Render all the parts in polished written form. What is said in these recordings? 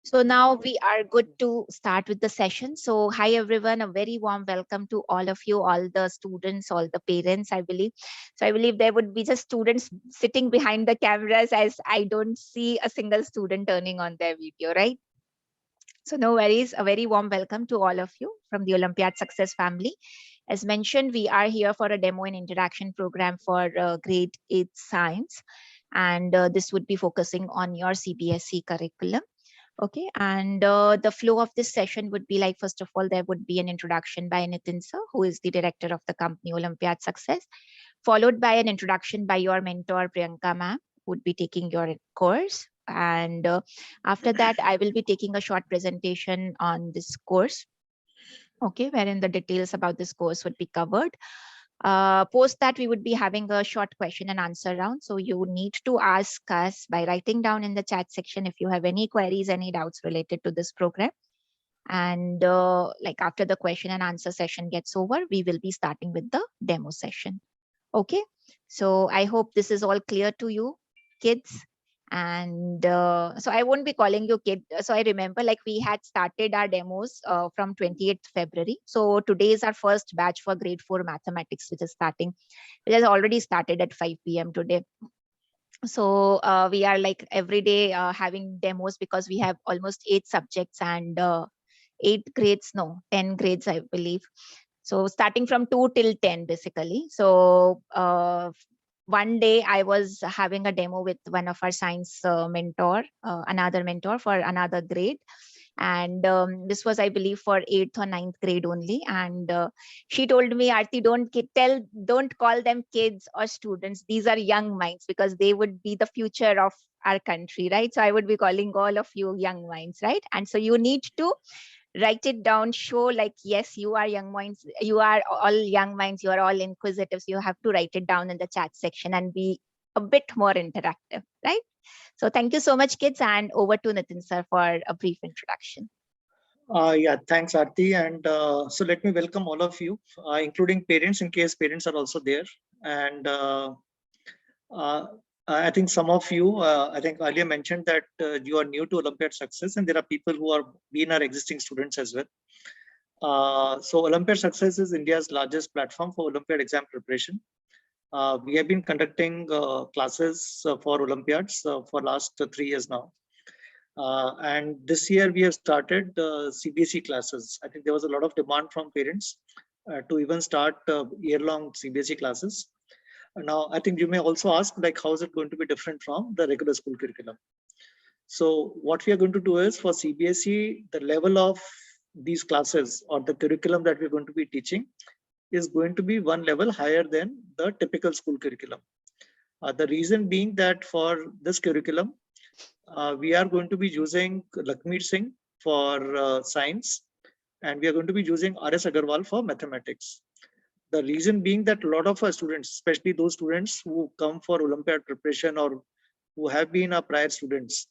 So now we are good to start with the session. So hi everyone, a very warm welcome to all of you, all the students, all the parents, I believe. So I believe there would be just students sitting behind the cameras as I don't see a single student turning on their video, right? So no worries, a very warm welcome to all of you from the Olympiad Success family. As mentioned, we are here for a demo and interaction program for grade 8 science. And this would be focusing on your CBSE curriculum. Okay, and the flow of this session would be like, first of all, there would be an introduction by Nitin sir, who is the director of the company Olympiad Success, followed by an introduction by your mentor Priyanka ma'am, who would be taking your course. And after that, I will be taking a short presentation on this course, okay, wherein the details about this course would be covered. Post that, we would be having a short question and answer round. So you need to ask us by writing down in the chat section if you have any queries, any doubts related to this program. And like after the question and answer session gets over, we will be starting with the demo session. Okay, so I hope this is all clear to you, kids. And so I won't be calling you kid. So I remember like we had started our demos from 28th February. So today is our first batch for grade 4 mathematics, which is starting, which has already started at 5 p.m. today. So we are like every day having demos because we have almost 8 subjects and 8 grades, no, 10 grades, I believe. So starting from 2 till 10, basically. So one day I was having a demo with one of our science mentor, another mentor for another grade. And this was, I believe, for 8th or 9th grade only. And she told me, Aarti, don't call them kids or students. These are young minds because they would be the future of our country, right? So I would be calling all of you young minds, right? And so you need to write it down, show like, yes, you are young minds, you are all young minds, you are all inquisitive. So you have to write it down in the chat section and be a bit more interactive, right? So thank you so much, kids, and over to Nitin sir for a brief introduction. Yeah, thanks, Aarti. And so let me welcome all of you, including parents, in case parents are also there. And I think some of you, I think earlier mentioned that you are new to Olympiad Success, and there are people who are been our existing students as well. So Olympiad Success is India's largest platform for Olympiad exam preparation. We have been conducting classes for Olympiads for last 3 years now. And this year we have started CBSE classes. I think there was a lot of demand from parents to even start year-long CBSE classes. Now, I think you may also ask, like, how is it going to be different from the regular school curriculum? So what we are going to do is for CBSE, the level of these classes or the curriculum that we're going to be teaching is going to be one level higher than the typical school curriculum. The reason being that for this curriculum, we are going to be using Lakmeet Singh for science, and we are going to be using R.S. Agarwal for mathematics. The reason being that a lot of our students, especially those students who come for Olympiad preparation or who have been our prior students,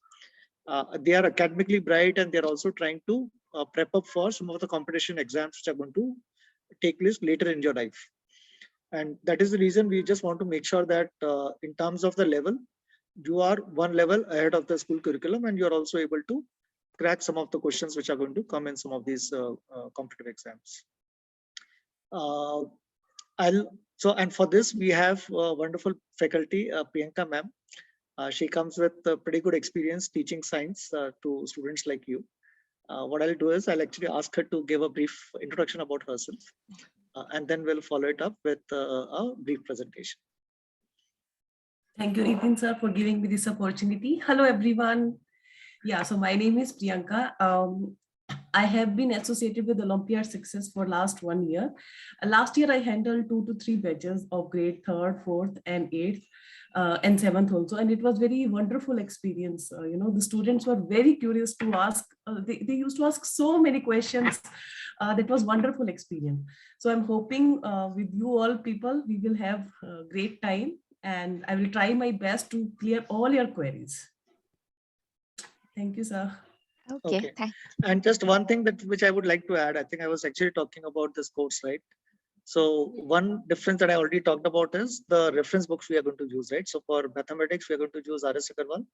they are academically bright and they're also trying to prep up for some of the competition exams which are going to take place later in your life. And that is the reason we just want to make sure that in terms of the level, you are one level ahead of the school curriculum and you're also able to crack some of the questions which are going to come in some of these competitive exams. And for this, we have wonderful faculty, Priyanka ma'am. She comes with pretty good experience teaching science to students like you. What I'll do is I'll actually ask her to give a brief introduction about herself, and then we'll follow it up with a brief presentation. Thank you, Nitin sir, for giving me this opportunity. Hello, everyone. Yeah, so my name is Priyanka. I have been associated with Olympiad Success for last 1 year. Last year, I handled 2 to 3 batches of grade 3rd, 4th, and 8th. And 7th also, and it was very wonderful experience. The students were very curious to ask. They used to ask so many questions. That was wonderful experience. So I'm hoping with you all people, we will have a great time, and I will try my best to clear all your queries. Thank you, sir. Okay. And just one thing which I would like to add, I think I was actually talking about this course, right? So one difference that I already talked about is the reference books we are going to use, right? So for mathematics, we are going to use R.S. Agarwal.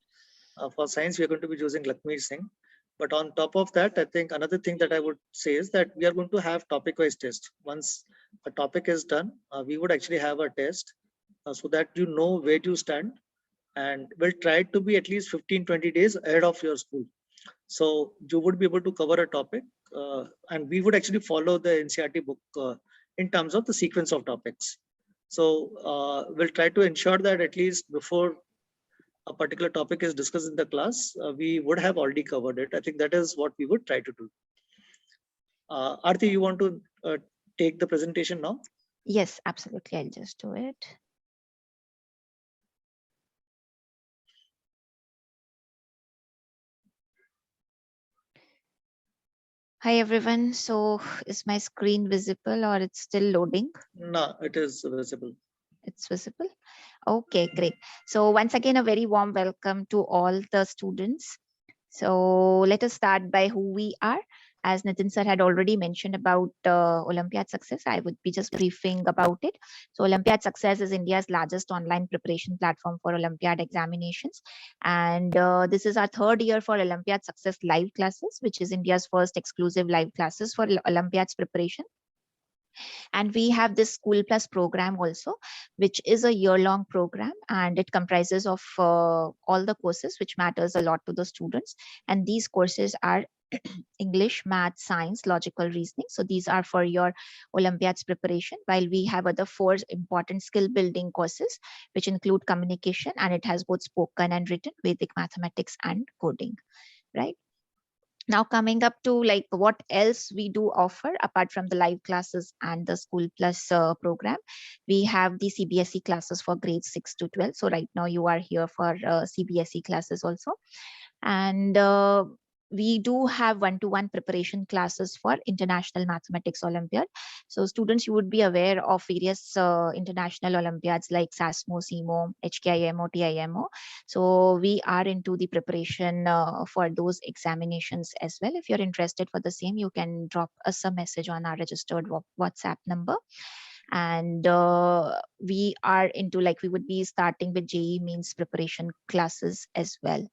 For science, we are going to be using Lakmeet Singh. But on top of that, I think another thing that I would say is that we are going to have topic-wise test. Once a topic is done, we would actually have a test so that you know where you stand, and we'll try to be at least 15-20 days ahead of your school. So you would be able to cover a topic, and we would actually follow the NCERT book in terms of the sequence of topics. So we'll try to ensure that at least before a particular topic is discussed in the class, we would have already covered it. I think that is what we would try to do. Aarti, you want to take the presentation now? Yes, absolutely. I'll just do it. Hi everyone. So is my screen visible or it's still loading? No, it is visible. It's visible. Okay, great. So once again, a very warm welcome to all the students. So let us start by who we are. As Nitin sir had already mentioned about Olympiad Success, I would be just briefing about it. So Olympiad Success is India's largest online preparation platform for Olympiad examinations. And this is our third year for Olympiad Success live classes, which is India's first exclusive live classes for Olympiad's preparation. And we have this School Plus program also, which is a year-long program, and it comprises of all the courses which matters a lot to the students. And these courses are English, math, science, logical reasoning. So these are for your Olympiads preparation, while we have other four important skill building courses, which include communication, and it has both spoken and written, Vedic mathematics and coding, right? Now coming up to like what else we do offer apart from the live classes and the School Plus program, we have the CBSE classes for grades 6 to 12. So right now you are here for CBSE classes also. And we do have one-to-one preparation classes for International Mathematics Olympiad. So students, you would be aware of various international Olympiads like SASMO, CIMO, HKIMO, TIMO. So we are into the preparation for those examinations as well. If you're interested for the same, you can drop us a message on our registered WhatsApp number. And we are into like, we would be starting with JEE means preparation classes as well.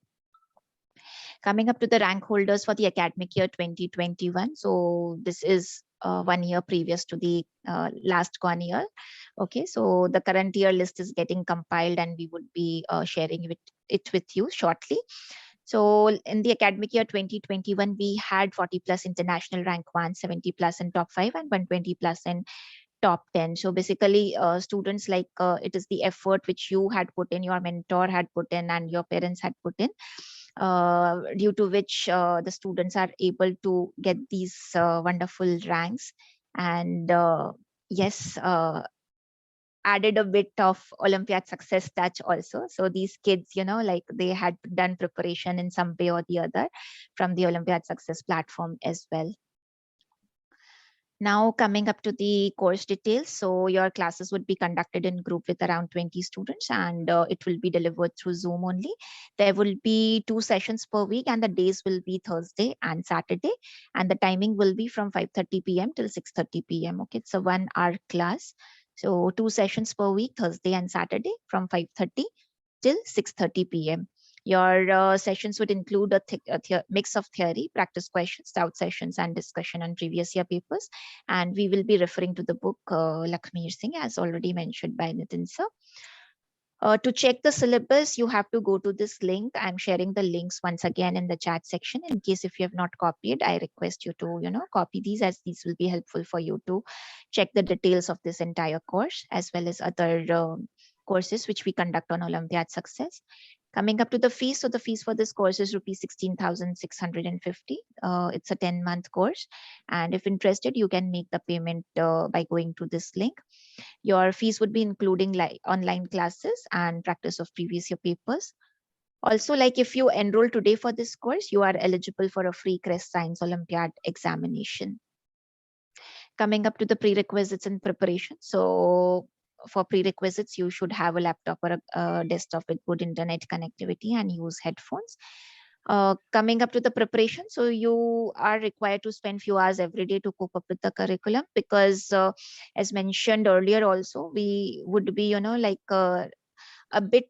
Coming up to the rank holders for the academic year 2021. So this is 1 year previous to the last one year. Okay, so the current year list is getting compiled and we would be sharing it with you shortly. So in the academic year 2021, we had 40 plus international rank 1, 70 plus in top 5 and 120 plus in top 10. So basically students, like it is the effort which you had put in, your mentor had put in and your parents had put in, due to which the students are able to get these wonderful ranks. And yes, added a bit of Olympiad success touch also. So these kids, you know, like they had done preparation in some way or the other from the Olympiad success platform as well. Now coming up to the course details. So your classes would be conducted in group with around 20 students, and it will be delivered through Zoom only. There will be 2 sessions per week and the days will be Thursday and Saturday. And the timing will be from 5:30 p.m. till 6:30 p.m. Okay, it's a 1-hour class. So 2 sessions per week, Thursday and Saturday from 5:30 till 6:30 p.m. Your sessions would include a mix of theory, practice questions, doubt sessions, and discussion on previous year papers. And we will be referring to the book Lakshmi Singh, as already mentioned by Nitin sir. To check the syllabus, you have to go to this link. I'm sharing the links once again in the chat section. In case if you have not copied, I request you to, copy these, as these will be helpful for you to check the details of this entire course, as well as other courses which we conduct on Olympiad Success. Coming up to the fees. So the fees for this course is rupees 16,650. It's a 10-month course. And if interested, you can make the payment by going to this link. Your fees would be including like online classes and practice of previous year papers. Also, like if you enroll today for this course, you are eligible for a free CREST Science Olympiad examination. Coming up to the prerequisites and preparation. So for prerequisites, you should have a laptop or a desktop with good internet connectivity and use headphones. Coming up to the preparation, so you are required to spend few hours every day to cope up with the curriculum, because as mentioned earlier also, we would be, like a bit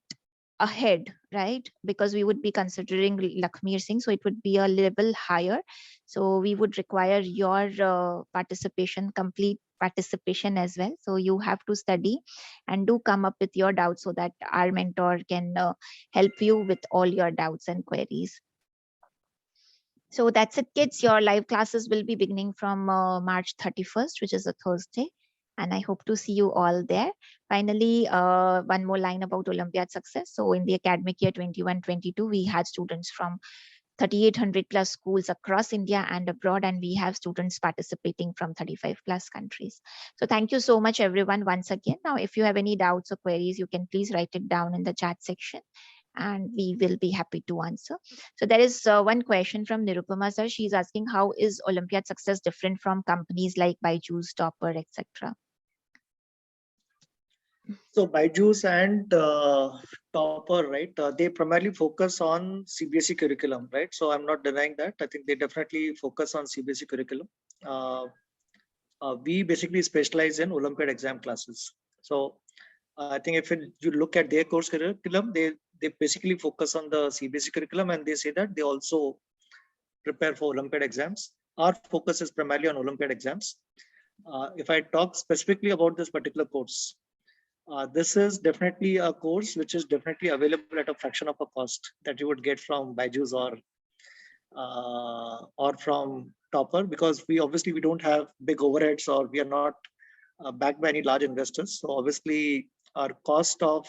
ahead, right? Because we would be considering Lakshmi Singh, so it would be a level higher. So we would require your participation, complete participation as well. So you have to study and do come up with your doubts so that our mentor can help you with all your doubts and queries. So that's it, kids. Your live classes will be beginning from March 31st, which is a Thursday. And I hope to see you all there. Finally, one more line about Olympiad success. So in the academic year 21-22, we had students from 3,800 plus schools across India and abroad, and we have students participating from 35 plus countries. So thank you so much, everyone, once again. Now, if you have any doubts or queries, you can please write it down in the chat section, and we will be happy to answer. So there is one question from Nirupama sir. She's asking, how is Olympiad success different from companies like Byju's, Topper, etc.? So Byju's and Topper, right? They primarily focus on CBSE curriculum, right? So I'm not denying that. I think they definitely focus on CBSE curriculum. We basically specialize in Olympiad exam classes. So I think if you look at their course curriculum, they basically focus on the CBSE curriculum, and they say that they also prepare for Olympiad exams. Our focus is primarily on Olympiad exams. If I talk specifically about this particular course, this is definitely a course which is definitely available at a fraction of a cost that you would get from Byju's or from Topper, because we don't have big overheads, or we are not backed by any large investors. So obviously our cost of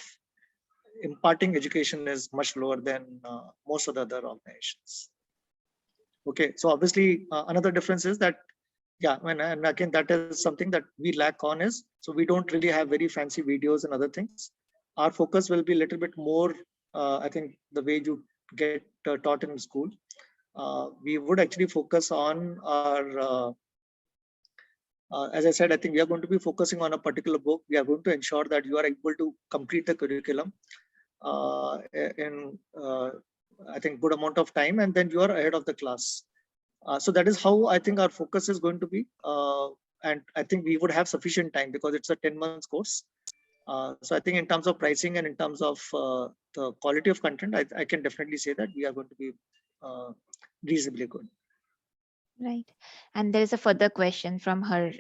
imparting education is much lower than most of the other organizations. Okay, so obviously another difference is that, yeah, and again, that is something that we lack on is, so we don't really have very fancy videos and other things. Our focus will be a little bit more, I think, the way you get taught in school. We would actually focus on our, as I said, I think we are going to be focusing on a particular book. We are going to ensure that you are able to complete the curriculum in, I think, good amount of time, and then you are ahead of the class. So that is how I think our focus is going to be. And I think we would have sufficient time because it's a 10 months course. So I think in terms of pricing and in terms of the quality of content, I can definitely say that we are going to be reasonably good. Right. And there is a further question from her,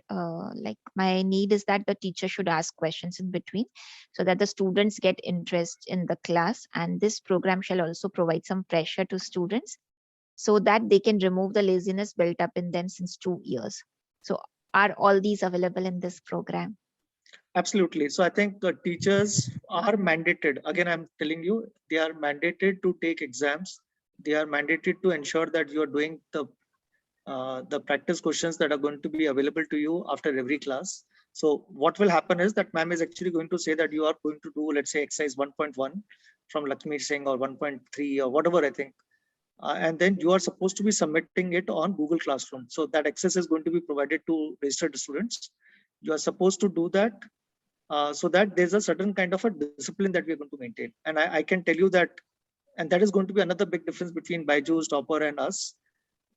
like, my need is that the teacher should ask questions in between so that the students get interest in the class. And this program shall also provide some pressure to students so that they can remove the laziness built up in them since 2 years. So are all these available in this program? Absolutely. So I think teachers are mandated. Again, I'm telling you, they are mandated to take exams. They are mandated to ensure that you are doing the practice questions that are going to be available to you after every class. So what will happen is that ma'am is actually going to say that you are going to do, let's say, exercise 1.1 from Lakshmi Singh, or 1.3 or whatever, I think. And then you are supposed to be submitting it on Google Classroom. So that access is going to be provided to registered students. You are supposed to do that so that there's a certain kind of a discipline that we're going to maintain. And I can tell you that, and that is going to be another big difference between Byju's, Topper and us.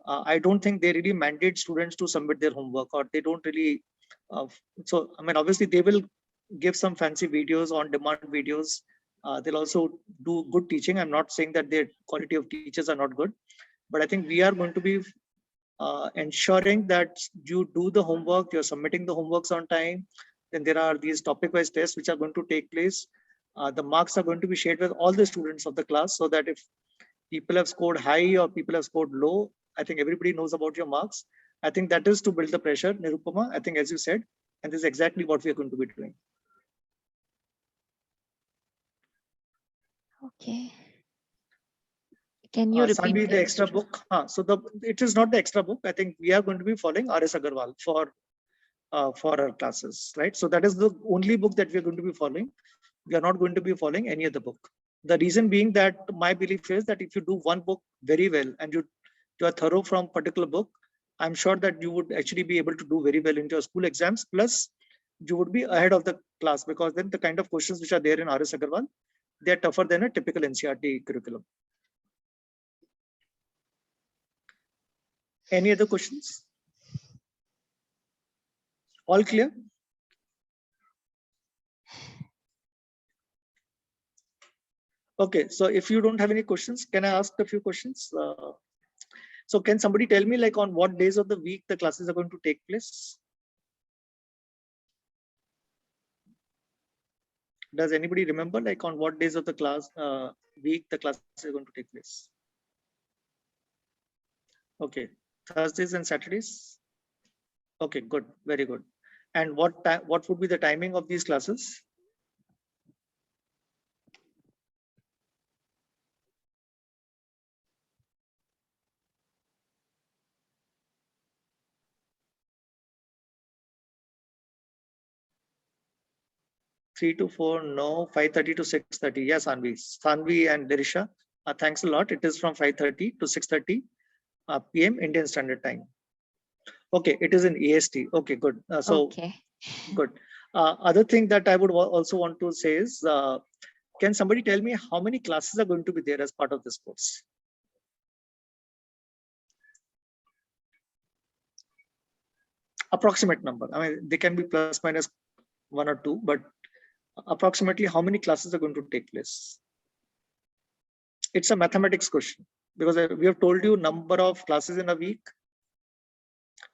I don't think they really mandate students to submit their homework, or they don't really. So, I mean, obviously they will give some fancy videos, on demand videos. They'll also do good teaching. I'm not saying that their quality of teachers are not good, but I think we are going to be ensuring that you do the homework, you're submitting the homeworks on time. Then there are these topic-wise tests which are going to take place. The marks are going to be shared with all the students of the class, so that if people have scored high or people have scored low, I think everybody knows about your marks. I think that is to build the pressure, Nirupama, I think, as you said, and this is exactly what we are going to be doing. Okay. Can you repeat Sanvi, the extra book? So it is not the extra book. I think we are going to be following R.S. Agarwal for our classes, right? So that is the only book that we are going to be following. We are not going to be following any other book. The reason being that my belief is that if you do one book very well and you are thorough from particular book, I'm sure that you would actually be able to do very well in your school exams. Plus, you would be ahead of the class, because then the kind of questions which are there in R.S. Agarwal, they are tougher than a typical NCERT curriculum. Any other questions? All clear? Okay, so if you don't have any questions, can I ask a few questions? So can somebody tell me like on what days of the week the classes are going to take place? Does anybody remember like on what days of the week the classes are going to take place? Okay, Thursdays and Saturdays. Okay, good, very good. And what would be the timing of these classes? 3 to 4, no. 5:30 to 6:30. Yes, Sanvi and Dirisha. Thanks a lot. It is from 5:30 to 6:30 p.m. Indian Standard Time. Okay, it is in EST. Okay, good. Okay. Good. Other thing that I would also want to say is, can somebody tell me how many classes are going to be there as part of this course? Approximate number. I mean, they can be plus minus 1 or 2, but approximately how many classes are going to take place? It's a mathematics question because we have told you number of classes in a week,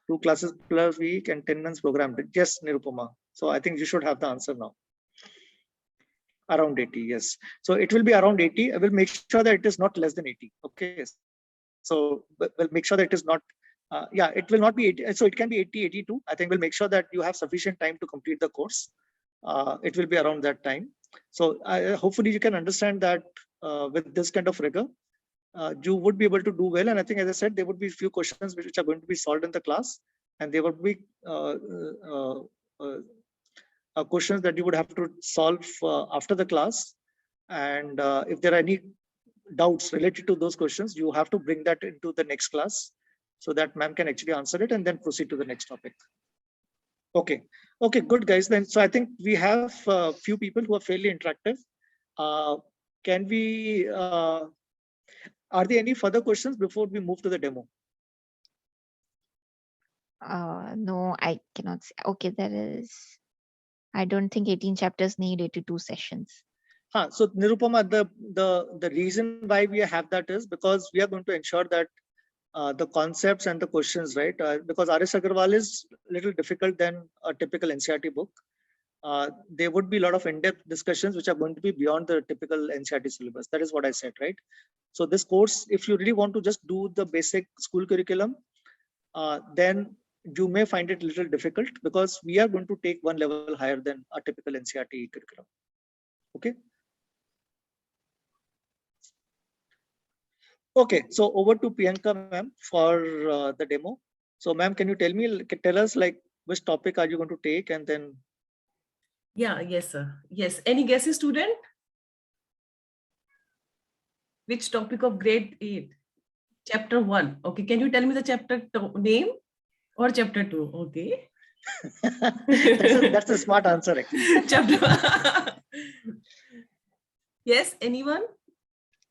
2 classes per week and 10 months program. Yes, Nirupama. So I think you should have the answer now. Around 80, yes. So it will be around 80. I will make sure that it is not less than 80. Okay. So we'll make sure that it is not, yeah, it will not be 80. So it can be 80, 82. I think we'll make sure that you have sufficient time to complete the course. It will be around that time. So hopefully you can understand that with this kind of rigor, you would be able to do well. And I think, as I said, there would be a few questions which are going to be solved in the class, and there would be questions that you would have to solve after the class. And if there are any doubts related to those questions, you have to bring that into the next class so that ma'am can actually answer it and then proceed to the next topic. Okay. Okay, good guys. Then, so I think we have a few people who are fairly interactive. Can we, are there any further questions before we move to the demo? No, I cannot say. Okay, there is. I don't think 18 chapters need 82 sessions. So Nirupama, the reason why we have that is because we are going to ensure that the concepts and the questions, right? Because R.S. Agarwal is a little difficult than a typical NCERT book. There would be a lot of in-depth discussions which are going to be beyond the typical NCERT syllabus. That is what I said, right? So this course, if you really want to just do the basic school curriculum, then you may find it a little difficult because we are going to take one level higher than a typical NCERT curriculum. Okay. Okay, so over to Priyanka ma'am for the demo. So ma'am, can you tell us like which topic are you going to take, and then? Yeah, yes, sir. Yes. Any guesses, student? Which topic of grade 8? Chapter 1. Okay. Can you tell me the chapter name or chapter 2? Okay. That's a smart answer actually. Chapter. Yes, anyone?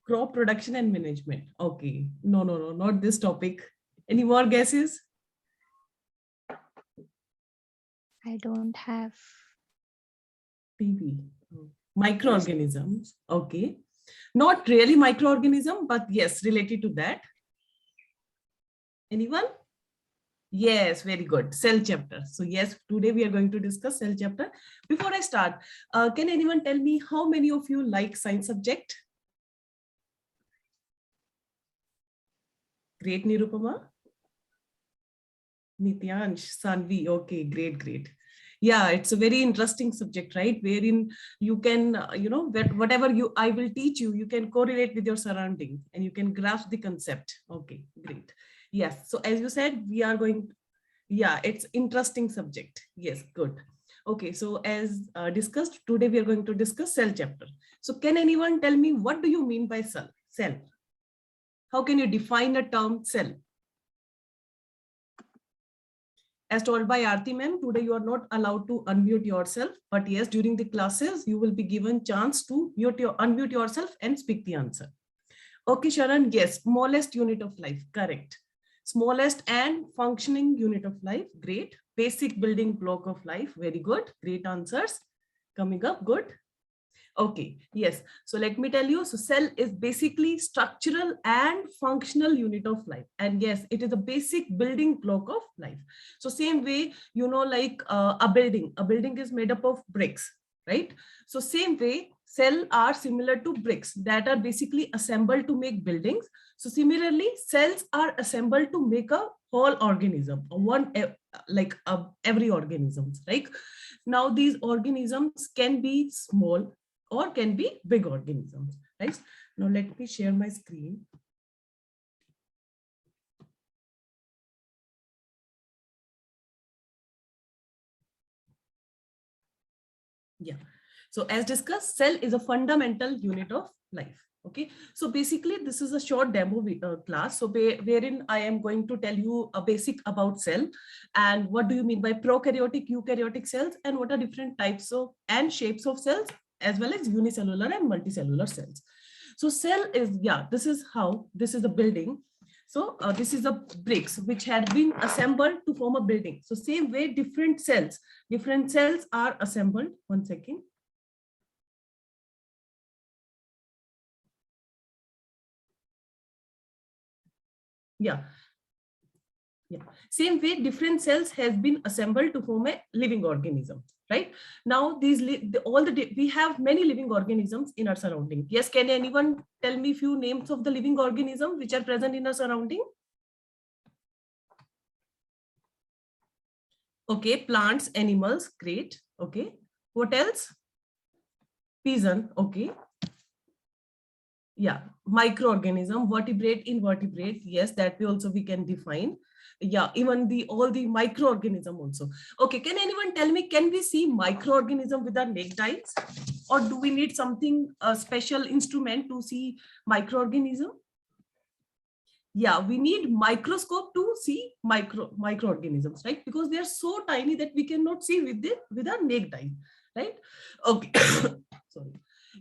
Crop production and management. Okay. No, not this topic. Any more guesses? I don't have. TB. Microorganisms. Okay. Not really microorganism, but yes, related to that. Anyone? Yes, very good. Cell chapter. So yes, today we are going to discuss cell chapter. Before I start, can anyone tell me how many of you like science subject? Great, Nirupama. Nityansh, Sanvi. Okay, great. Yeah, it's a very interesting subject, right? Wherein you can, whatever I will teach you, you can correlate with your surrounding and you can grasp the concept. Okay, great. Yes. So as you said, we are going, yeah, it's interesting subject. Yes, good. Okay, so as discussed, today we are going to discuss cell chapter. So can anyone tell me what do you mean by cell? Cell. How can you define a term cell? As told by Aarti ma'am, today you are not allowed to unmute yourself, but yes, during the classes, you will be given chance to unmute yourself and speak the answer. Okay, Sharan, yes, smallest unit of life, correct. Smallest and functioning unit of life, great. Basic building block of life, very good, great answers. Coming up, good. Okay, yes. So let me tell you, so cell is basically structural and functional unit of life. And yes, it is a basic building block of life. So same way, like a building is made up of bricks, right? So same way, cell are similar to bricks that are basically assembled to make buildings. So similarly, cells are assembled to make a whole organism, every organisms, right? Now these organisms can be small or can be big organisms, right? Now let me share my screen. Yeah. So as discussed, cell is a fundamental unit of life. Okay. So basically, this is a short demo class. So wherein I am going to tell you a basic about cell and what do you mean by prokaryotic, eukaryotic cells, and what are different types of and shapes of cells, as well as unicellular and multicellular cells. So cell is, yeah, this is a building. So this is a bricks which had been assembled to form a building. So same way, different cells are assembled. One second. Yeah. Yeah. Same way, different cells has been assembled to form a living organism, right? Now, we have many living organisms in our surrounding. Yes, can anyone tell me few names of the living organisms which are present in our surrounding? Okay, plants, animals, great. Okay, what else? Pigeon, okay. Yeah, microorganism, vertebrate, invertebrate, yes, that we can define. Yeah, even all the microorganism also. Okay, can anyone tell me, can we see microorganism with our naked eyes, or do we need something, a special instrument to see microorganism? Yeah, we need microscope to see microorganisms, right? Because they are so tiny that we cannot see with our naked eye, right? Okay. Sorry.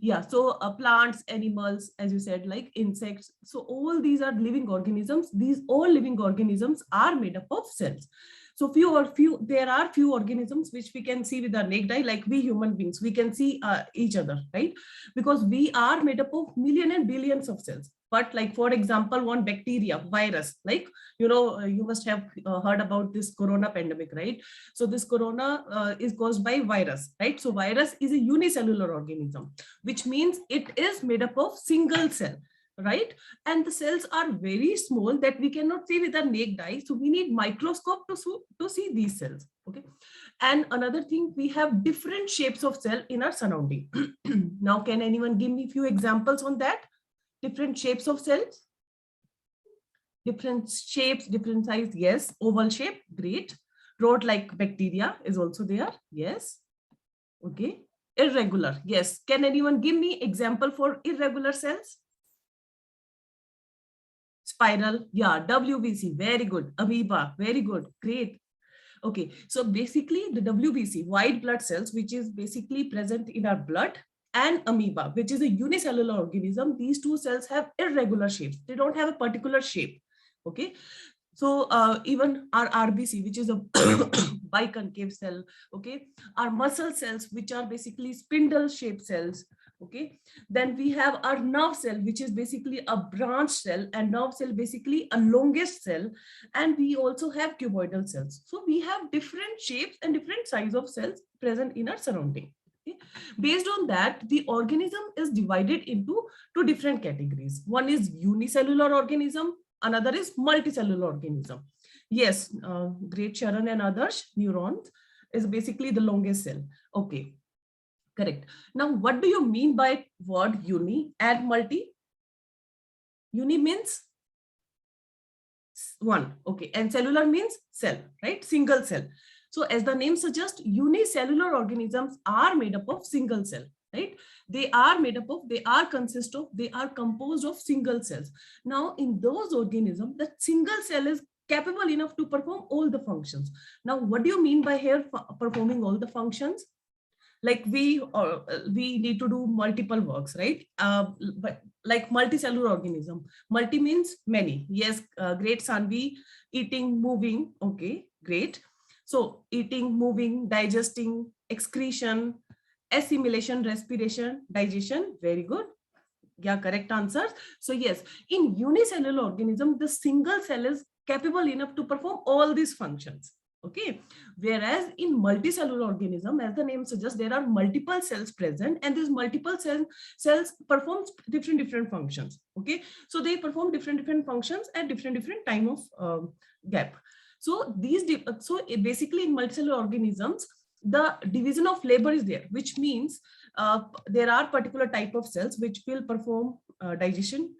Yeah, so plants, animals, as you said, like insects, so all these are living organisms. These all living organisms are made up of cells. So there are few organisms which we can see with our naked eye, like we human beings, we can see each other, right? Because we are made up of million and billions of cells. But like, for example, one bacteria, virus, like, you must have heard about this corona pandemic, right? So this corona is caused by virus, right? So virus is a unicellular organism, which means it is made up of single cell, right? And the cells are very small that we cannot see with our naked eye. So we need microscope to see these cells. Okay. And another thing, we have different shapes of cell in our surrounding. Now, can anyone give me a few examples on that? Different shapes of cells? Different shapes, different size. Yes. Oval shape. Great. Rod like bacteria is also there. Yes. Okay. Irregular. Yes. Can anyone give me example for irregular cells? Spiral. Yeah. WBC. Very good. Amoeba. Very good. Great. Okay. So basically the WBC, white blood cells, which is basically present in our blood, and amoeba, which is a unicellular organism, these two cells have irregular shapes. They don't have a particular shape. Okay. So even our RBC, which is a biconcave cell, okay, our muscle cells, which are basically spindle shaped cells, okay. Then we have our nerve cell, which is basically a branch cell, and nerve cell basically a longest cell. And we also have cuboidal cells. So we have different shapes and different size of cells present in our surrounding. Okay. Based on that, the organism is divided into two different categories. One is unicellular organism, another is multicellular organism. Yes, great Sharon and others, neurons is basically the longest cell. Okay, correct. Now, what do you mean by word uni and multi? Uni means one, okay, and cellular means cell, right? Single cell. So as the name suggests, unicellular organisms are made up of single cell, right? They are composed of single cells. Now in those organisms, the single cell is capable enough to perform all the functions. Now, what do you mean by here performing all the functions? Like we need to do multiple works, right? But like multicellular organism, multi means many. Yes, great Sanvi. Eating, moving, okay, great. So eating, moving, digesting, excretion, assimilation, respiration, digestion. Very good. Yeah, correct answers. So yes, in unicellular organism, the single cell is capable enough to perform all these functions. Okay, whereas in multicellular organism, as the name suggests, there are multiple cells present, and these multiple cells perform different functions. Okay, so they perform different functions at different time of gap. So basically in multicellular organisms, the division of labor is there, which means there are particular type of cells which will perform digestion.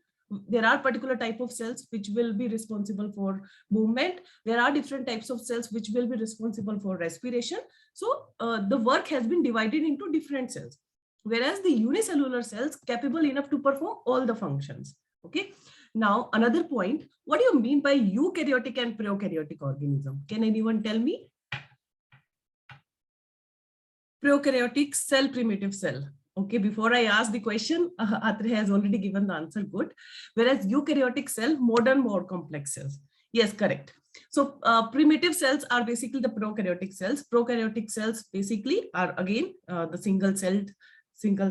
There are particular type of cells which will be responsible for movement. There are different types of cells which will be responsible for respiration. So the work has been divided into different cells, whereas the unicellular cells capable enough to perform all the functions. Okay. Now another point, what do you mean by eukaryotic and prokaryotic organism? Can anyone tell me? Prokaryotic cell, primitive cell. Okay, before I ask the question, Atre has already given the answer, good. Whereas eukaryotic cell, modern, more complex cells. Yes, correct. So primitive cells are basically the prokaryotic cells. Prokaryotic cells basically are again the single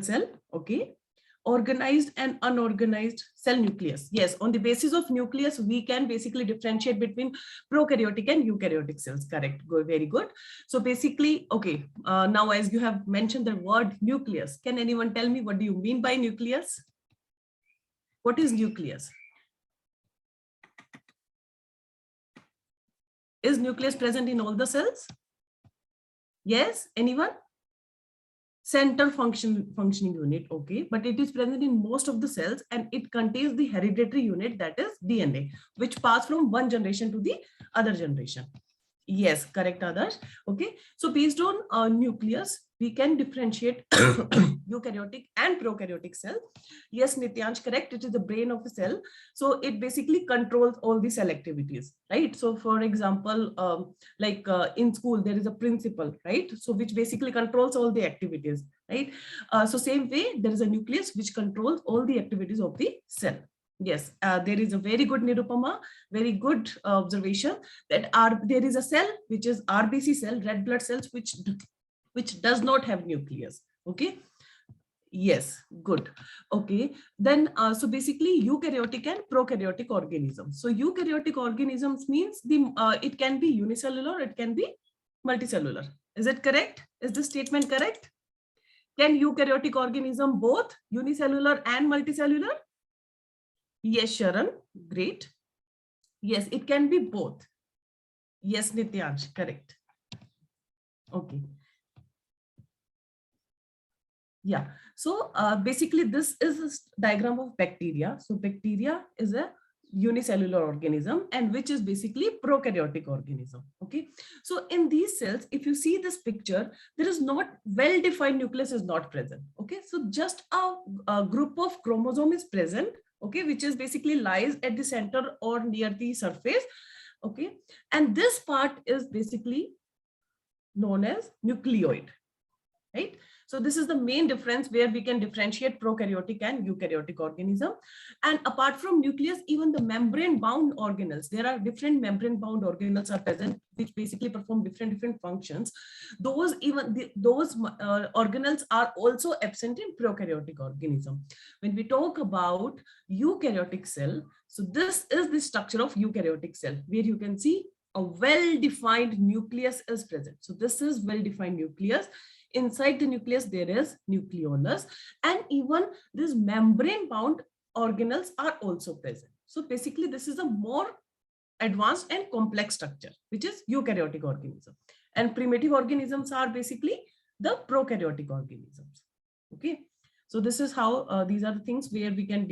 cell. Okay. Organized and unorganized cell nucleus. Yes, on the basis of nucleus, we can basically differentiate between prokaryotic and eukaryotic cells. Correct. Very good. So basically, okay, now as you have mentioned the word nucleus, can anyone tell me what do you mean by nucleus? What is nucleus? Is nucleus present in all the cells? Yes, anyone? Center functioning unit, okay, but it is present in most of the cells, and it contains the hereditary unit, that is DNA, which pass from one generation to the other generation. Yes, correct, others. Okay, so based on nucleus, we can differentiate eukaryotic and prokaryotic cell. Yes, Nityansh, correct. It is the brain of a cell. So it basically controls all the cell activities, right? So for example, in school, there is a principal, right? So which basically controls all the activities, right? So same way, there is a nucleus which controls all the activities of the cell. Yes, there is a very good Nirupama, very good observation that there is a cell which is RBC cell, red blood cells, which does not have nucleus. Okay. Yes, good. Okay, then so basically eukaryotic and prokaryotic organisms. So eukaryotic organisms means it can be unicellular, it can be multicellular. Is it correct? Is this statement correct? Can eukaryotic organism both unicellular and multicellular? Yes, Sharon, great. Yes, it can be both. Yes, Nityansh, correct. Okay. Yeah, so basically this is a diagram of bacteria. So bacteria is a unicellular organism, and which is basically prokaryotic organism. Okay, so in these cells, if you see this picture, there is not well-defined nucleus is not present. Okay, so just a group of chromosome is present, okay, which is basically lies at the center or near the surface. Okay, and this part is basically known as nucleoid, right? So this is the main difference where we can differentiate prokaryotic and eukaryotic organism. And apart from nucleus, even the membrane bound organelles, there are different membrane bound organelles are present, which basically perform different functions. Those organelles are also absent in prokaryotic organism. When we talk about eukaryotic cell, so this is the structure of eukaryotic cell, where you can see a well-defined nucleus is present. So this is well-defined nucleus. Inside the nucleus, there is nucleolus, and even these membrane-bound organelles are also present. So basically, this is a more advanced and complex structure, which is eukaryotic organism. And primitive organisms are basically the prokaryotic organisms. Okay. So this is how these are the things where we can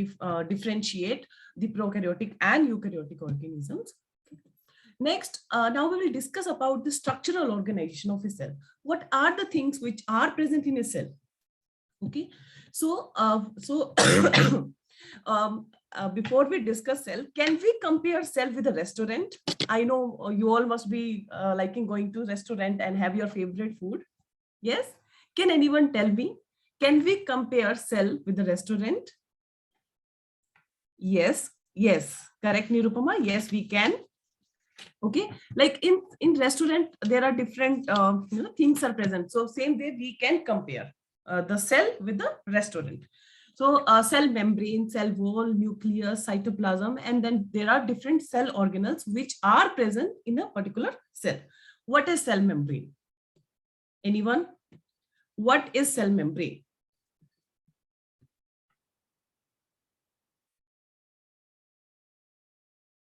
differentiate the prokaryotic and eukaryotic organisms. Next, now we will discuss about the structural organization of a cell. What are the things which are present in a cell? Okay, so before we discuss cell, can we compare cell with a restaurant? I know you all must be liking going to restaurant and have your favorite food. Yes, can anyone tell me? Can we compare cell with a restaurant? Yes, correct, Nirupama. Yes, we can. Okay, like in restaurant, there are different things are present. So same way we can compare. the cell with the restaurant. So cell membrane, cell wall, nucleus, cytoplasm, and then there are different cell organelles which are present in a particular cell. What is cell membrane? Anyone? What is cell membrane?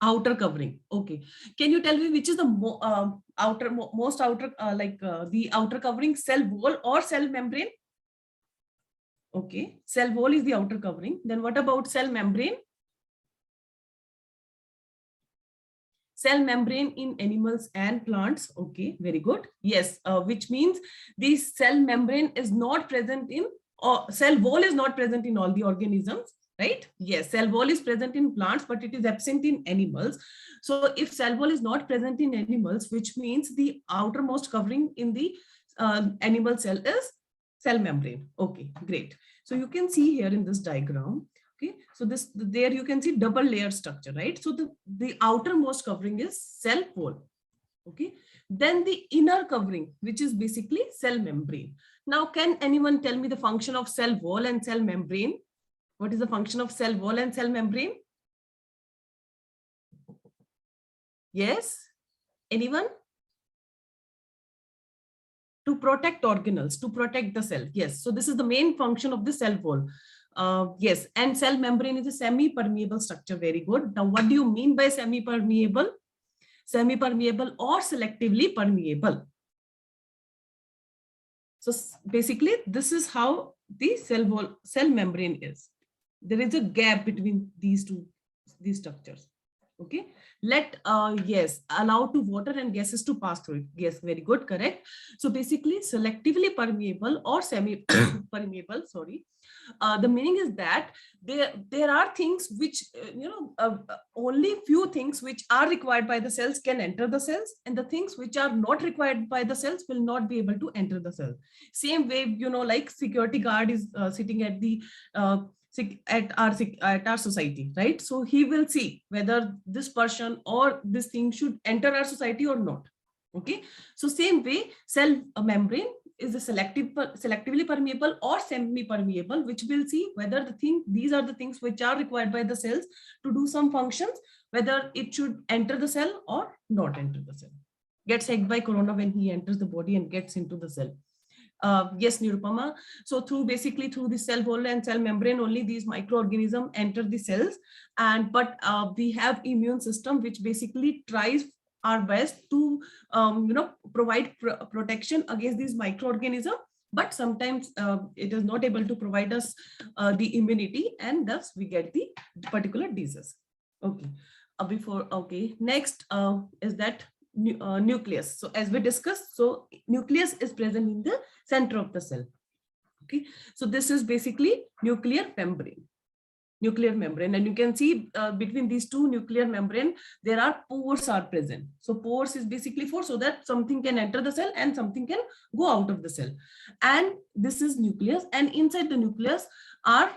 Outer covering. Okay. Can you tell me which is the most outer, the outer covering, cell wall or cell membrane? Okay. Cell wall is the outer covering. Then what about cell membrane? Cell membrane in animals and plants. Okay. Very good. Yes. Which means the cell membrane is not present in, or cell wall is not present in all the organisms. Right? Yes, cell wall is present in plants, but it is absent in animals. So if cell wall is not present in animals, which means the outermost covering in the animal cell is cell membrane. Okay, great. So you can see here in this diagram, okay, so this, there you can see double layer structure, right? So the outermost covering is cell wall. Okay, then the inner covering, which is basically cell membrane. Now, can anyone tell me the function of cell wall and cell membrane? What is the function of cell wall and cell membrane? Yes? Anyone? To protect organelles, to protect the cell. Yes. So this is the main function of the cell wall. Yes. And cell membrane is a semi-permeable structure. Very good. Now, what do you mean by semi-permeable? Semi-permeable or selectively permeable. So basically, this is how the cell wall, cell membrane is. There is a gap between these structures. Okay, yes, allow to water and gases to pass through it. Yes, very good, correct. So basically, selectively permeable or semi permeable, sorry, the meaning is that there are things which only few things which are required by the cells can enter the cells, and the things which are not required by the cells will not be able to enter the cell. Same way, like security guard is sitting at the at our society, right? So he will see whether this person or this thing should enter our society or not. Okay, so same way, cell membrane is a selectively permeable or semi-permeable, which will see whether these are the things which are required by the cells to do some functions, whether it should enter the cell or not enter the cell. Gets hacked by corona when he enters the body and gets into the cell. Yes, Nirupama. So through the cell wall and cell membrane, only these microorganisms enter the cells. But we have immune system which basically tries our best to provide protection against these microorganisms. But sometimes it is not able to provide us the immunity, and thus we get the particular disease. Okay. Next is that nucleus. So as we discussed, so nucleus is present in the center of the cell. Okay, so this is basically nuclear membrane. And you can see between these two nuclear membrane, there are pores are present. So pores is basically for so that something can enter the cell and something can go out of the cell. And this is nucleus, and inside the nucleus are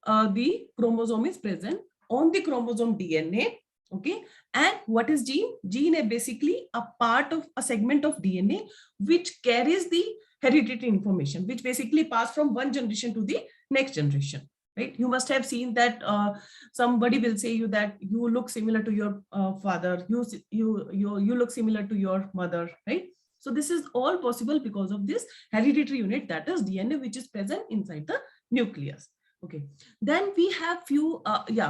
the chromosome is present. On the chromosome, DNA. Okay, and what is gene? Gene is basically a part of a segment of DNA which carries the hereditary information, which basically pass from one generation to the next generation. Right? You must have seen that somebody will say you that you look similar to your father. You look similar to your mother. Right? So this is all possible because of this hereditary unit, that is DNA, which is present inside the nucleus. Okay, then we have few,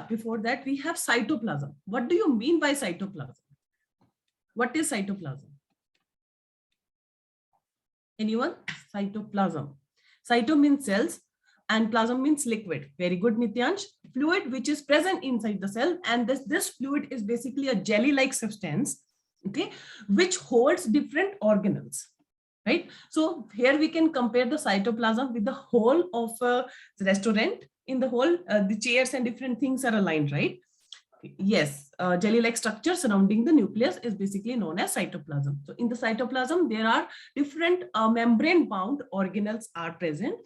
before that we have cytoplasm. What do you mean by cytoplasm? What is cytoplasm? Anyone? Cytoplasm. Cyto means cells and plasm means liquid. Very good, Nityansh. Fluid which is present inside the cell, and this fluid is basically a jelly-like substance, okay, which holds different organelles. Right. So here we can compare the cytoplasm with the whole of a restaurant. In the whole, the chairs and different things are aligned, right? Yes, jelly-like structure surrounding the nucleus is basically known as cytoplasm. So in the cytoplasm, there are different membrane-bound organelles are present,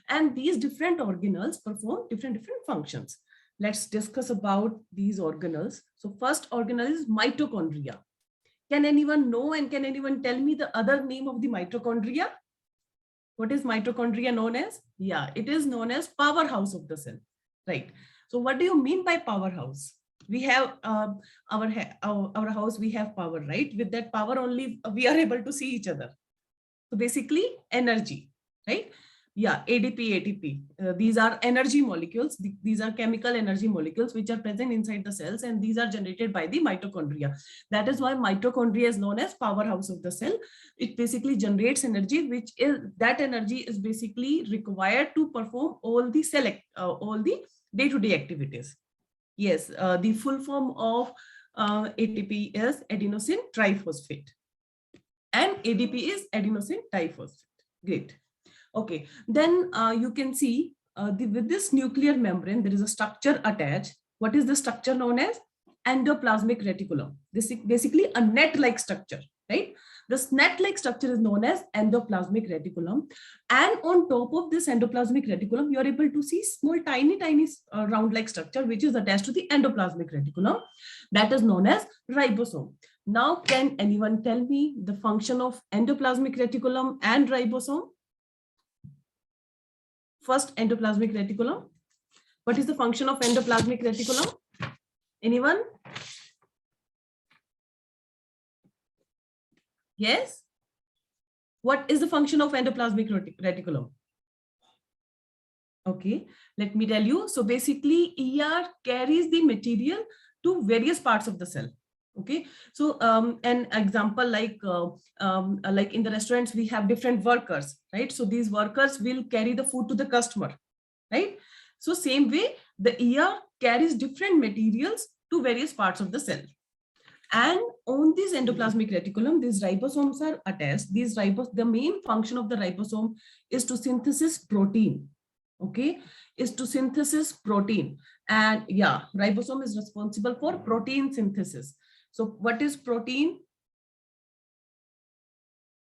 and these different organelles perform different functions. Let's discuss about these organelles. So first organelle is mitochondria. Can anyone know and can anyone tell me the other name of the mitochondria? What is mitochondria known as? Yeah, it is known as powerhouse of the cell, right? So what do you mean by powerhouse? We have our house, we have power, right? With that power only we are able to see each other. So basically energy, right? Yeah, ADP, ATP. These are energy molecules. These are chemical energy molecules which are present inside the cells, and these are generated by the mitochondria. That is why mitochondria is known as powerhouse of the cell. It basically generates energy, which is that energy is basically required to perform all the day-to-day activities. Yes, the full form of ATP is adenosine triphosphate, and ADP is adenosine diphosphate. Great. Okay, then you can see with this nuclear membrane, there is a structure attached. What is the structure known as? Endoplasmic reticulum. This is basically a net-like structure, right? This net-like structure is known as endoplasmic reticulum. And on top of this endoplasmic reticulum, you are able to see small, tiny round-like structure, which is attached to the endoplasmic reticulum. That is known as ribosome. Now, can anyone tell me the function of endoplasmic reticulum and ribosome? First, endoplasmic reticulum. What is the function of endoplasmic reticulum? Anyone? Yes? What is the function of endoplasmic reticulum? Okay, let me tell you. So basically, ER carries the material to various parts of the cell. Okay, so an example like in the restaurants, we have different workers, right? So these workers will carry the food to the customer, right? So same way, the ER carries different materials to various parts of the cell. And on this endoplasmic reticulum, these ribosomes are attached. The main function of the ribosome is to synthesis protein. Okay, is to synthesis protein. And yeah, ribosome is responsible for protein synthesis. So what is protein?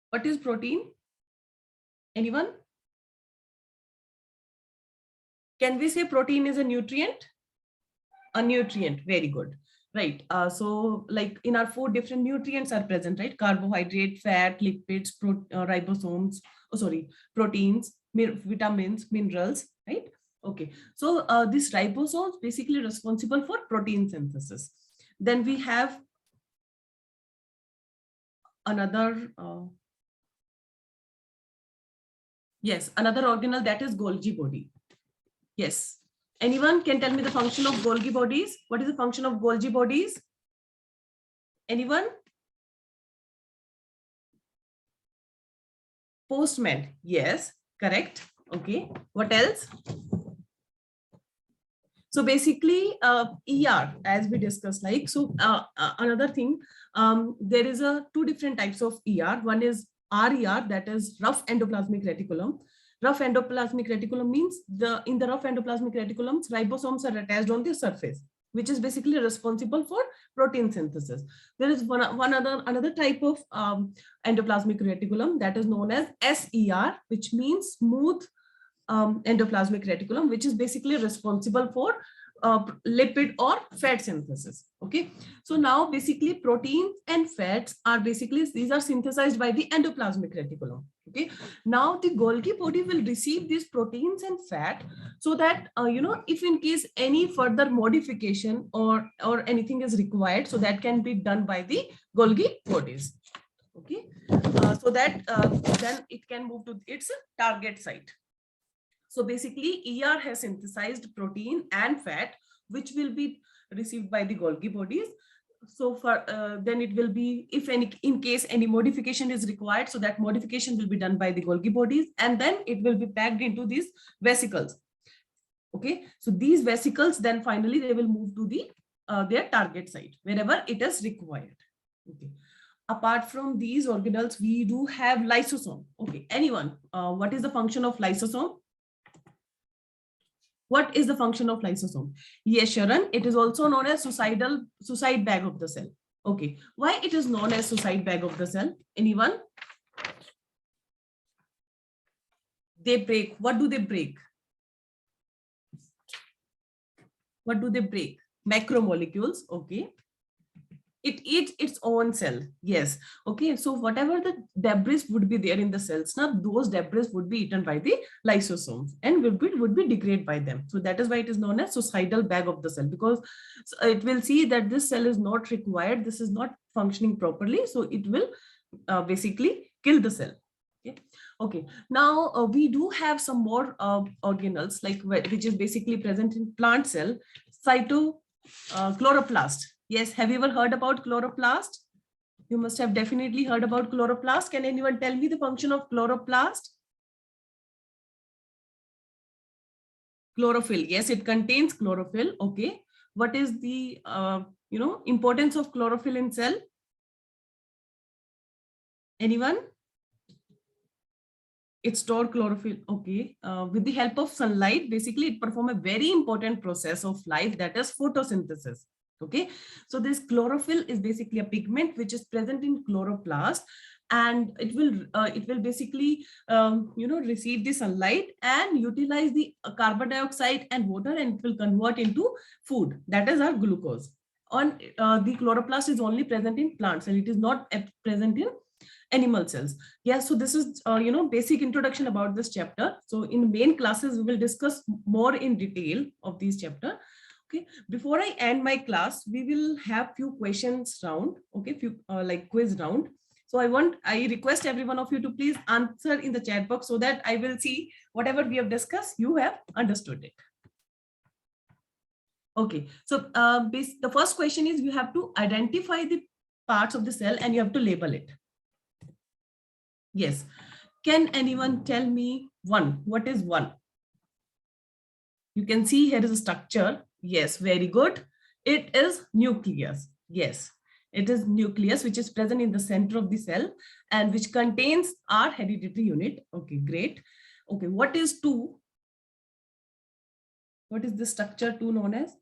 What is protein? Anyone? Can we say protein is a nutrient? A nutrient, very good. Right. So like in our food, different nutrients are present, right? Carbohydrate, fat, lipids, ribosomes, proteins, vitamins, minerals, right? Okay. So this ribosomes basically responsible for protein synthesis. Then we have another, another organelle, that is Golgi body. Yes. Anyone can tell me the function of Golgi bodies? What is the function of Golgi bodies? Anyone? Postman. Yes, correct. Okay. What else? So basically, ER, as we discussed, like, so another thing, there is two different types of ER. One is RER, that is rough endoplasmic reticulum. Rough endoplasmic reticulum means in the rough endoplasmic reticulums, ribosomes are attached on the surface, which is basically responsible for protein synthesis. There is another type of endoplasmic reticulum that is known as SER, which means smooth endoplasmic reticulum, which is basically responsible for lipid or fat synthesis. Okay, so now basically proteins and fats are these are synthesized by the endoplasmic reticulum. Okay, now the Golgi body will receive these proteins and fat, so that if in case any further modification or anything is required, so that can be done by the Golgi bodies. Okay, so that then it can move to its target site. So basically, ER has synthesized protein and fat, which will be received by the Golgi bodies. So for then it will be, if in case any modification is required, so that modification will be done by the Golgi bodies, and then it will be packed into these vesicles. Okay, so these vesicles, then finally they will move to the their target site wherever it is required. Okay. Apart from these organelles, we do have lysosome. Okay, anyone? What is the function of lysosome? What is the function of lysosome? Yes, Sharon, it is also known as suicide bag of the cell. Okay, why it is known as suicide bag of the cell? Anyone? They break. What do they break? What do they break? Macromolecules. Okay. It eats its own cell. Yes. Okay. So whatever the debris would be there in the cells, now those debris would be eaten by the lysosomes and would be degraded by them. So that is why it is known as suicidal bag of the cell, because it will see that this cell is not required. This is not functioning properly. So it will basically kill the cell. Okay. Okay. Now we do have some more organelles, like which is basically present in plant cell, chloroplast. Yes, have you ever heard about chloroplast? You must have definitely heard about chloroplast. Can anyone tell me the function of chloroplast? Chlorophyll. Yes, it contains chlorophyll. Okay. What is the importance of chlorophyll in cell? Anyone? It stores chlorophyll. Okay. With the help of sunlight, basically it performs a very important process of life, that is photosynthesis. Okay. So this chlorophyll is basically a pigment which is present in chloroplast, and it will basically receive the sunlight and utilize the carbon dioxide and water, and it will convert into food, that is our glucose. On the chloroplast is only present in plants, and it is not present in animal cells. Yeah, so this is basic introduction about this chapter. So in main classes we will discuss more in detail of this chapter. Okay, before I end my class, we will have few questions round. Okay, few like quiz round. So I request every one of you to please answer in the chat box, so that I will see whatever we have discussed, you have understood it. Okay, so the first question is, you have to identify the parts of the cell and you have to label it. Yes. Can anyone tell me one? What is one? You can see here is a structure. Yes, very good. It is nucleus. Yes, it is nucleus, which is present in the center of the cell and which contains our hereditary unit. Okay, great. Okay, what is two? What is the structure two known as?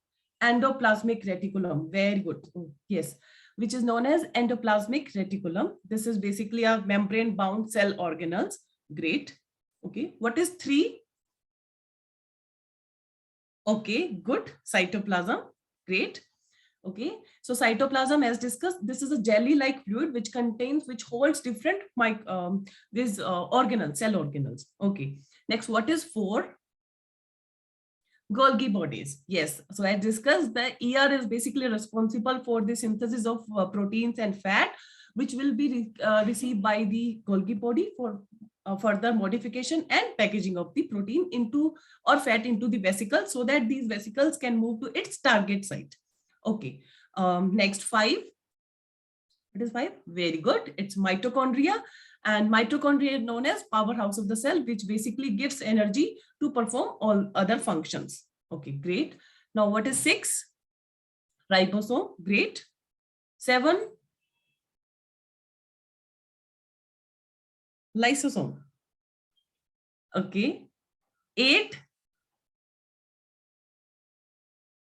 Endoplasmic reticulum. Very good. Oh, yes, which is known as endoplasmic reticulum. This is basically a membrane bound cell organelles. Great. Okay, what is three? Okay, good. Cytoplasm. Great. Okay, so cytoplasm, as discussed, this is a jelly-like fluid which holds different organelles, cell organelles. Okay, next, what is four? Golgi bodies. Yes, so as discussed, the ER is basically responsible for the synthesis of proteins and fat, which will be received by the Golgi body for further modification and packaging of the protein into or fat into the vesicles, so that these vesicles can move to its target site. Okay, next five. It is five. Very good. It's mitochondria. And mitochondria is known as powerhouse of the cell, which basically gives energy to perform all other functions. Okay, great. Now what is six? Ribosome. Great. Seven. Lysosome. Okay. Eight.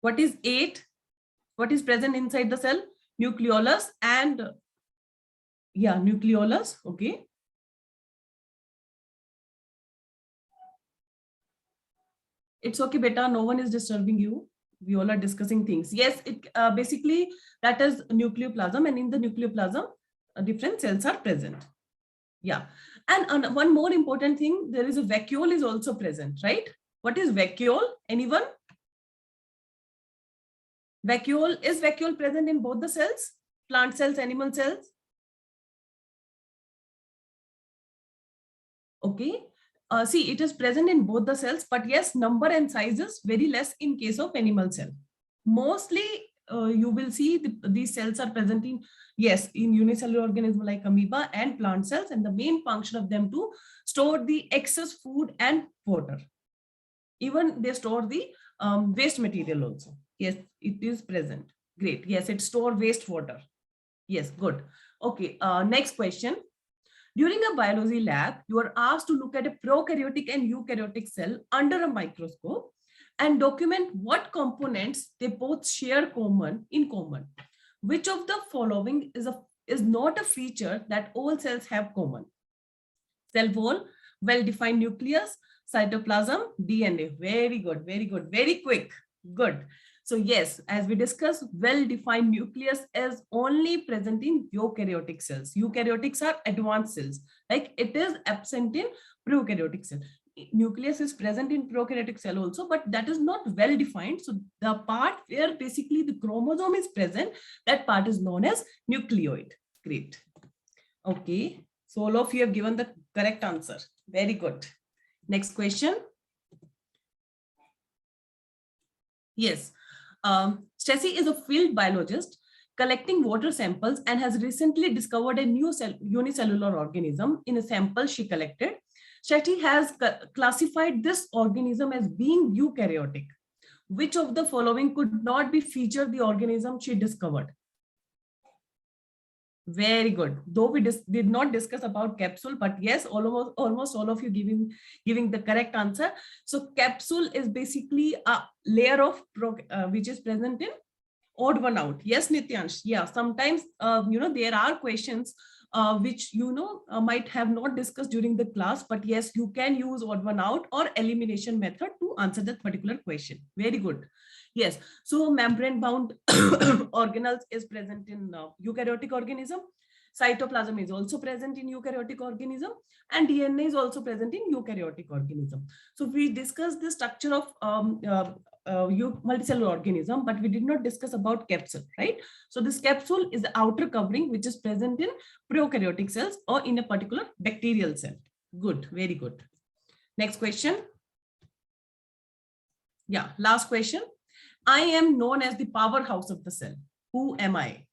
What is eight? What is present inside the cell? Nucleolus and nucleolus. Okay. It's okay, beta. No one is disturbing you. We all are discussing things. Yes, it basically that is nucleoplasm, and in the nucleoplasm, different cells are present. Yeah, and one more important thing, there is a vacuole is also present, right? What is vacuole? Anyone? Vacuole, is vacuole present in both the cells? Plant cells, animal cells? Okay. See, it is present in both the cells, but yes, number and size is very less in case of animal cell. Mostly, you will see these cells are present in, yes, in unicellular organism like amoeba and plant cells, and the main function of them to store the excess food and water. Even they store the waste material also. Yes, it is present. Great. Yes, it store waste water. Yes, good. Okay, next question. During a biology lab, you are asked to look at a prokaryotic and eukaryotic cell under a microscope and document what components they both share in common. Which of the following is not a feature that all cells have common? Cell wall, well-defined nucleus, cytoplasm, DNA. Very good, very good, very quick. Good. So yes, as we discussed, well-defined nucleus is only present in eukaryotic cells. Eukaryotics are advanced cells. Like it is absent in prokaryotic cell. Nucleus is present in prokaryotic cell also, but that is not well defined. So the part where basically the chromosome is present, that part is known as nucleoid. Great. Okay. So all of you have given the correct answer. Very good. Next question. Yes. Stacy is a field biologist collecting water samples and has recently discovered a new unicellular organism in a sample she collected. Stacy has classified this organism as being eukaryotic. Which of the following could not be featured the organism she discovered? Very good. Though we did not discuss about capsule, but yes, almost all of you giving the correct answer. So capsule is basically a layer of which is present in odd one out. Yes, Nityansh. Yeah, sometimes there are questions which might have not discussed during the class, but yes, you can use odd one out or elimination method to answer that particular question. Very good. Yes, so membrane bound organelles is present in eukaryotic organism. Cytoplasm is also present in eukaryotic organism, and DNA is also present in eukaryotic organism. So we discussed the structure of multicellular organism, but we did not discuss about capsule, right? So this capsule is the outer covering which is present in prokaryotic cells or in a particular bacterial cell. Good, very good. Next question. Yeah, last question. I am known as the powerhouse of the cell. Who am I?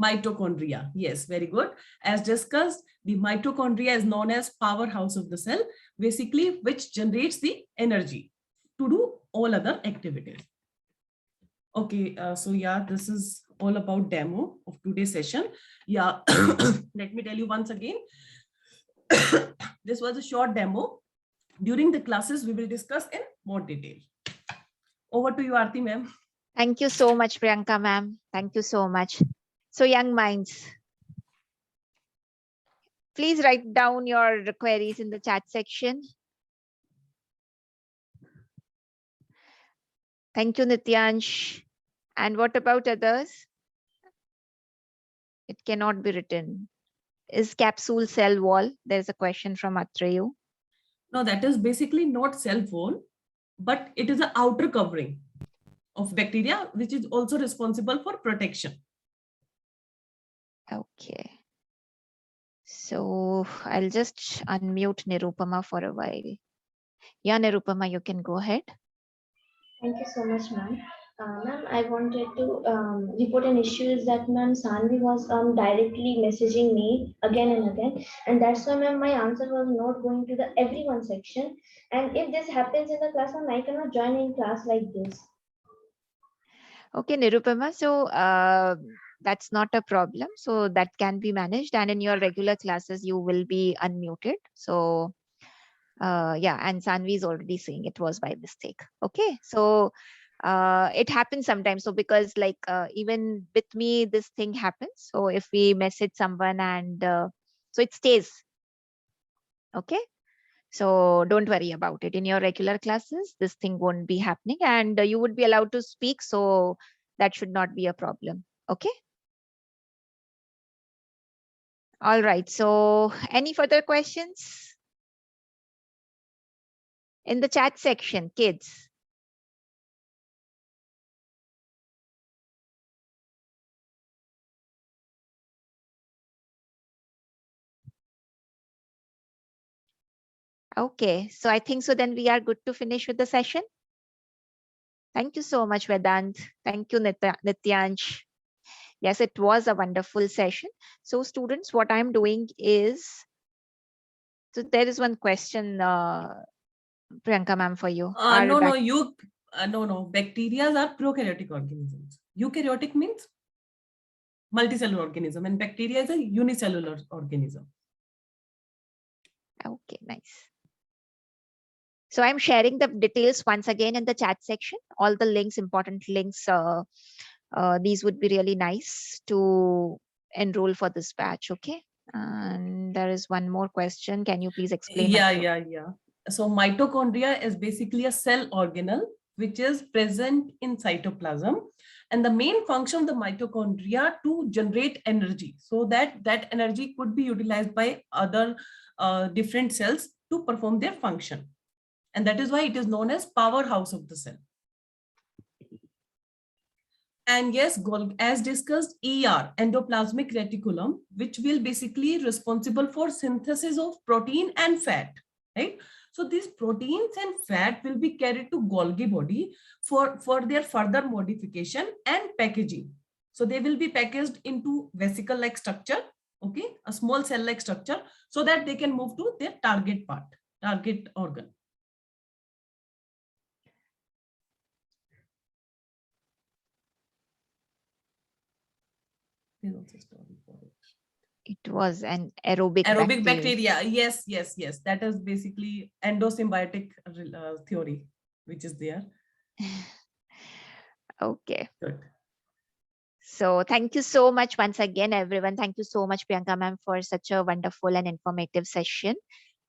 Mitochondria. Yes, very good. As discussed, the mitochondria is known as powerhouse of the cell, basically which generates the energy to do all other activities. Okay, so yeah, this is all about demo of today's session. Yeah, let me tell you once again. This was a short demo. During the classes, we will discuss in more detail. Over to you, Aarti ma'am. Thank you so much, Priyanka ma'am. Thank you so much. So young minds, please write down your queries in the chat section. Thank you, Nityansh. And what about others? It cannot be written. Is capsule cell wall? There's a question from Atreyu. No, that is basically not cell wall, but it is an outer covering of bacteria, which is also responsible for protection. Okay. So I'll just unmute Nirupama for a while. Yeah, Nirupama, you can go ahead. Thank you so much, ma'am. Ma'am, I wanted to report an issue is that ma'am Sanvi was directly messaging me again and again, and that's why ma'am my answer was not going to the everyone section. And if this happens in the class, ma'am, I cannot join in class like this. Okay, Nirupama. So that's not a problem. So that can be managed, and in your regular classes, you will be unmuted. So yeah, and Sanvi is already saying it was by mistake. Okay, so it happens sometimes. So because like even with me, this thing happens. So if we message someone and so it stays. Okay. So don't worry about it. In your regular classes, this thing won't be happening, and you would be allowed to speak. So that should not be a problem. Okay. All right. So any further questions? In the chat section, kids. Okay, so I think so then we are good to finish with the session. Thank you so much, Vedant. Thank you, Nityansh. Yes, it was a wonderful session. So students, what I'm doing is, so there is one question, Priyanka ma'am, for you. No, bacteria are prokaryotic organisms. Eukaryotic means multicellular organism, and bacteria is a unicellular organism. Okay, nice. So I'm sharing the details once again in the chat section, all the links, important links. These would be really nice to enroll for this batch. Okay. And there is one more question. Can you please explain? Yeah. So mitochondria is basically a cell organelle which is present in cytoplasm. And the main function of the mitochondria to generate energy, so that that energy could be utilized by other different cells to perform their function. And that is why it is known as powerhouse of the cell. And yes, as discussed, ER, endoplasmic reticulum, which will basically responsible for synthesis of protein and fat, right? So these proteins and fat will be carried to Golgi body for their further modification and packaging. So they will be packaged into vesicle-like structure, okay, a small cell-like structure, so that they can move to their target part, target organ. It was an aerobic bacteria. Yes. That is basically endosymbiotic theory, which is there. Okay. Good. So thank you so much once again, everyone. Thank you so much, Priyanka ma'am, for such a wonderful and informative session.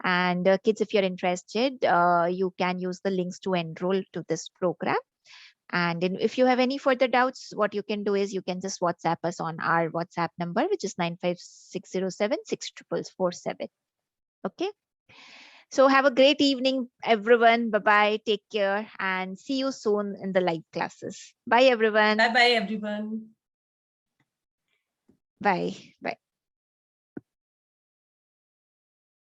And kids, if you're interested, you can use the links to enroll to this program. And if you have any further doubts, what you can do is you can just WhatsApp us on our WhatsApp number, which is 95607-64447. Okay. So have a great evening, everyone. Bye-bye. Take care and see you soon in the live classes. Bye, everyone. Bye-bye, everyone. Bye. Bye.